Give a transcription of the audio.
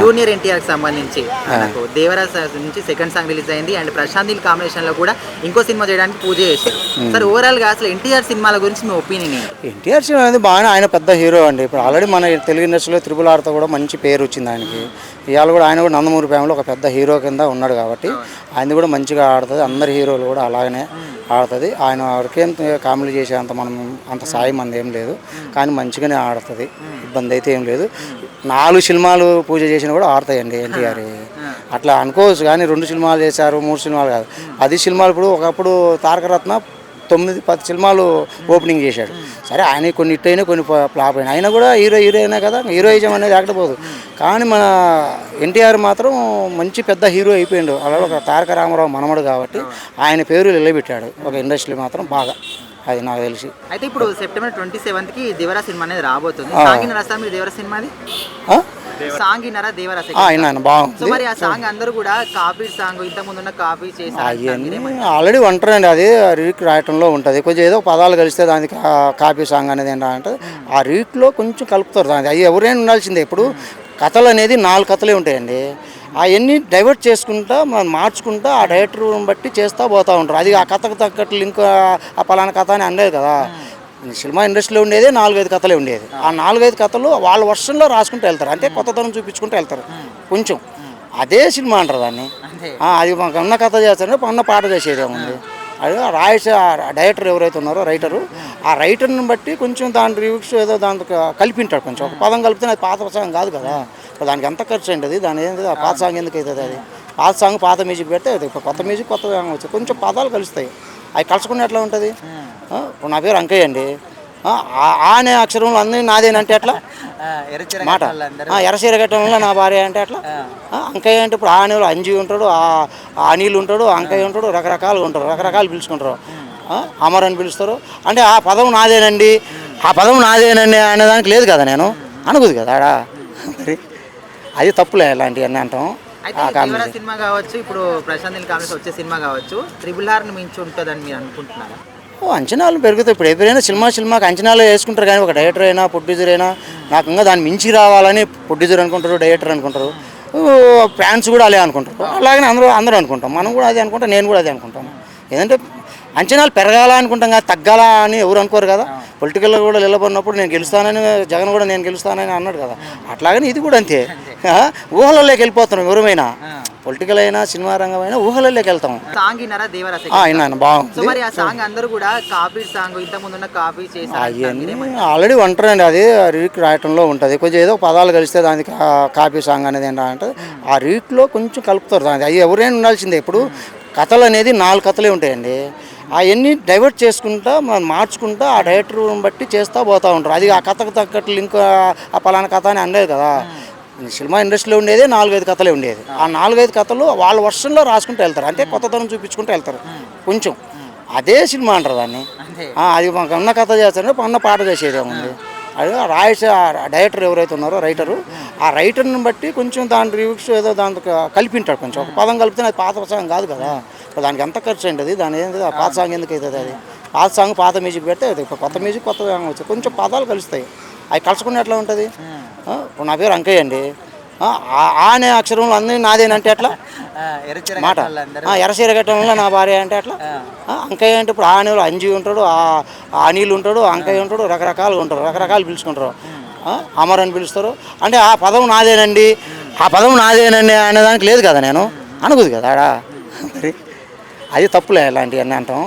Junior ఎన్టీఆర్కి సంబంధించి మనకు దేవరాజ్ నుంచి సెకండ్ సాంగ్ రిలీజ్ అయింది అండ్ ప్రశాంత్ నీల్ కాంబినేషన్లో కూడా ఇంకో సినిమా చేయడానికి పూజ చేశారు. సార్ ఓవరాల్గా అసలు ఎన్టీఆర్ సినిమాల గురించి మీ ఒపీనియన్ ఏంటి? ఎన్టీఆర్ సినిమా అనేది బాగానే, ఆయన పెద్ద హీరో అండి. ఇప్పుడు ఆల్రెడీ మన తెలుగు ఇండస్ట్రీలో త్రిపుల్ ఆర్తో కూడా మంచి పేరు వచ్చింది ఆయనకి. ఇవాళ కూడా ఆయన కూడా నందమూరి ఫ్యామిలీలో ఒక పెద్ద హీరో కింద ఉన్నాడు కాబట్టి ఆయన కూడా మంచిగా ఆడుతుంది. అందరి హీరోలు కూడా అలాగనే ఆడుతుంది. ఆయన ఎవరికేం కామెడీ చేసే అంత మనం అంత సాయం మంది ఏం లేదు, కానీ మంచిగానే ఆడుతుంది. ఇబ్బంది అయితే ఏం లేదు. 4 సినిమాలు పూజ చేసినా కూడా ఆడతాయండి ఎన్టీఆర్. అట్లా అనుకోవచ్చు, కానీ 2 సినిమాలు చేశారు, 3 సినిమాలు కాదు, 10 సినిమాలు. ఇప్పుడు ఒకప్పుడు తారకరత్న 9-10 సినిమాలు ఓపెనింగ్ చేశాడు. సరే ఆయన కొన్ని హిట్ అయినా కొన్ని ఫ్లాప్ అయినా, అయినా కూడా హీరోయినే కదా, హీరోయిజం అనేది ఆడకపోదు. కానీ మన ఎన్టీఆర్ మాత్రం మంచి పెద్ద హీరో అయిపోయాడు. అలాగే ఒక తారక రామారావు మనమడు కాబట్టి ఆయన పేరు నిలబెట్టాడు ఒక ఇండస్ట్రీ మాత్రం బాగా. అది నాకు తెలిసి. అయితే ఇప్పుడు సెప్టెంబర్ 27కి దేవరా సినిమా అనేది రాబోతుంది. సాంగిన రసా మీరు దేవరా సినిమాది సాంగినరా దేవరా బాగుంది. సో మరి ఆ సాంగ్ అందరూ కూడా కాపీ సాంగ్, ఇంత ముందు ఉన్న కాపీ చేసి ఆల్రెడీ ఉంటారండి. అది రీక్ రాయటంలో ఉంటుంది. కొంచెం ఏదో పదాలు కలిస్తే దానికి కాపీ సాంగ్ అనేది ఏంటంటే ఆ రీక్లో కొంచెం కలుపుతారు దానికి. అవి ఎవరైనా ఉండాల్సిందే. ఇప్పుడు కథలు అనేది 4 కథలే ఉంటాయండి. అవన్నీ డైవర్ట్ చేసుకుంటా మనం మార్చుకుంటా ఆ డైరెక్టర్ బట్టి చేస్తూ పోతూ ఉంటారు. అది ఆ కథకు తగ్గట్లు ఇంకా ఆ పలానా కథ అని అనలేదు కదా. సినిమా ఇండస్ట్రీలో ఉండేదే 4-5 కథలే ఉండేది. ఆ 4-5 కథలు వాళ్ళ వర్షన్లో రాసుకుంటూ వెళ్తారు, అంటే కొత్తతనం చూపించుకుంటూ వెళ్తారు కొంచెం. అదే సినిమా అంటారు దాన్ని. అది మాకు ఉన్న కథ చేస్తారంటే ఉన్న పాట చేసేది ఏముంది. అది రాయసే డైరెక్టర్ ఎవరైతే ఉన్నారో రైటరు, ఆ రైటర్ని బట్టి కొంచెం దాని రివ్యూస్ ఏదో దాంట్లో కలిపింటాడు. కొంచెం ఒక పదం కలిపితే అది పాత సాంగ్ కాదు కదా. దానికి ఎంత ఖర్చు అయింది, దాని ఏంటి ఆ పాత సాంగ్ ఎందుకు అవుతుంది? అది పాత సాంగ్ పాత మ్యూజిక్ పెడితే ఇప్పుడు కొత్త మ్యూజిక్ కొత్త సాంగ్ వచ్చి కొంచెం పదాలు కలుస్తాయి. అవి కలుసుకుని ఎట్లా ఉంటుంది? నా పేరు అంకయ్య అండి, ఆనే అక్షరంలో అన్నీ నాదేనంటే ఎట్లా మాట? ఎర్రసీర కట్టడంలో నా భార్య అంటే ఎట్లా? అంకయ్య అంటే ఇప్పుడు ఆనేలో అంజీ ఉంటాడు, అనిల్ ఉంటాడు, అంకయ్య ఉంటాడు, రకరకాలుగా ఉంటారు, రకరకాలు పిలుచుకుంటారు. అమర్ అని పిలుస్తారు. అంటే ఆ పదం నాదేనండి, ఆ పదం నాదేనండి అనేదానికి లేదు కదా, నేను అనుకోదు కదా ఆడ. మరి అది తప్పులే ఇలాంటివన్నీ అంటాం. సినిమా కావచ్చు, ఇప్పుడు ప్రశాంత్ నీల్ కాంబినేషన్ వచ్చే సినిమా కావచ్చు, RRR మించి ఉంటుందని మీరు అనుకుంటున్నారా? అంచనాలు పెరుగుతాయి. ఇప్పుడు ఎప్పుడైనా సినిమాకి అంచనాలు వేసుకుంటారు, కానీ ఒక డైరెక్టర్ అయినా ప్రొడ్యూసర్ అయినా నాకు ఇంకా దాన్ని మించి రావాలని ప్రొడ్యూసర్ అనుకుంటారు, డైరెక్టర్ అనుకుంటారు, ఫ్యాన్స్ కూడా అదే అనుకుంటారు. అలాగనే అందరూ అనుకుంటాం. మనం కూడా అదే అనుకుంటాం, నేను కూడా అదే అనుకుంటాను. ఏంటంటే అంచనాలు పెరగాల అనుకుంటాం కదా, తగ్గాలా అని ఎవరు అనుకోరు కదా. పొలిటికల్లో కూడా నిలబడినప్పుడు నేను గెలుస్తానని, జగన్ కూడా నేను గెలుస్తానని అన్నాడు కదా. అట్లాగని ఇది కూడా అంతే. ఊహలలోకి వెళ్ళిపోతున్నాం. ఎవరైనా పొలిటికల్ అయినా సినిమా రంగం అయినా ఊహలలోకి వెళ్తాం. బాగుంది. ఆల్రెడీ ఉంటారండి. అది రీక్ రాయటంలో ఉంటుంది. కొంచెం ఏదో పదాలు కలిస్తే దానికి కాపీ సాంగ్ అనేది ఏంటంటే ఆ రీక్లో కొంచెం కలుపుతారు దానికి. అవి ఎవరైనా ఉండాల్సిందే. ఇప్పుడు కథలు అనేది 4 కథలే ఉంటాయండి. అవన్నీ డైవర్ట్ చేసుకుంటా మనం మార్చుకుంటా ఆ డైరెక్టర్ బట్టి చేస్తూ పోతూ ఉంటారు. అది ఆ కథకు తగ్గట్లు ఇంకా ఆ పలానా కథ అని అనలేదు కదా. సినిమా ఇండస్ట్రీలో ఉండేదే 4-5 కథలే ఉండేది. ఆ 4-5 కథలు వాళ్ళ వర్షన్లో రాసుకుంటూ వెళ్తారు, అంటే కొత్తతనం చూపించుకుంటూ వెళ్తారు కొంచెం. అదే సినిమా అంటారు దాన్ని. అది మాకు ఉన్న కథ చేస్తారంటే ఉన్న పాట చేసేది ఏముంది. అది రాయసే డైరెక్టర్ ఎవరైతే ఉన్నారో రైటరు, ఆ రైటర్ని బట్టి కొంచెం దాని రివ్యూస్ ఏదో దాంట్లో కలిపింటాడు. కొంచెం ఒక పదం కలిపితే అది పాత సాంగ్ కాదు కదా. దానికి ఎంత ఖర్చు అయింది, దాని ఏంటి ఆ పాత సాంగ్ ఎందుకు అవుతుంది? అది పాత సాంగ్ పాత మ్యూజిక్ పెడితే ఇప్పుడు కొత్త మ్యూజిక్ కొత్త సాంగ్ వచ్చి కొంచెం పదాలు కలుస్తాయి. అవి కలుసుకుని ఎట్లా ఉంటుంది? నా పేరు అంకయ్య అండి, ఆనే అక్షరంలో అన్నీ నాదేనంటే ఎట్లా మాట? ఎర్రసీర కట్టడంలో నా భార్య అంటే ఎట్లా? అంకయ్య అంటే ఇప్పుడు ఆనేలో అంజీ ఉంటాడు, అనిల్ ఉంటాడు, అంకయ్య ఉంటాడు, రకరకాలుగా ఉంటారు, రకరకాలు పిలుచుకుంటారు. అమర్ అని పిలుస్తారు. అంటే ఆ పదం నాదేనండి, ఆ పదం నాదేనండి అనేదానికి లేదు కదా, నేను అనుకోదు కదా ఆడ. మరి అది తప్పులే ఇలాంటివన్నీ అంటాం.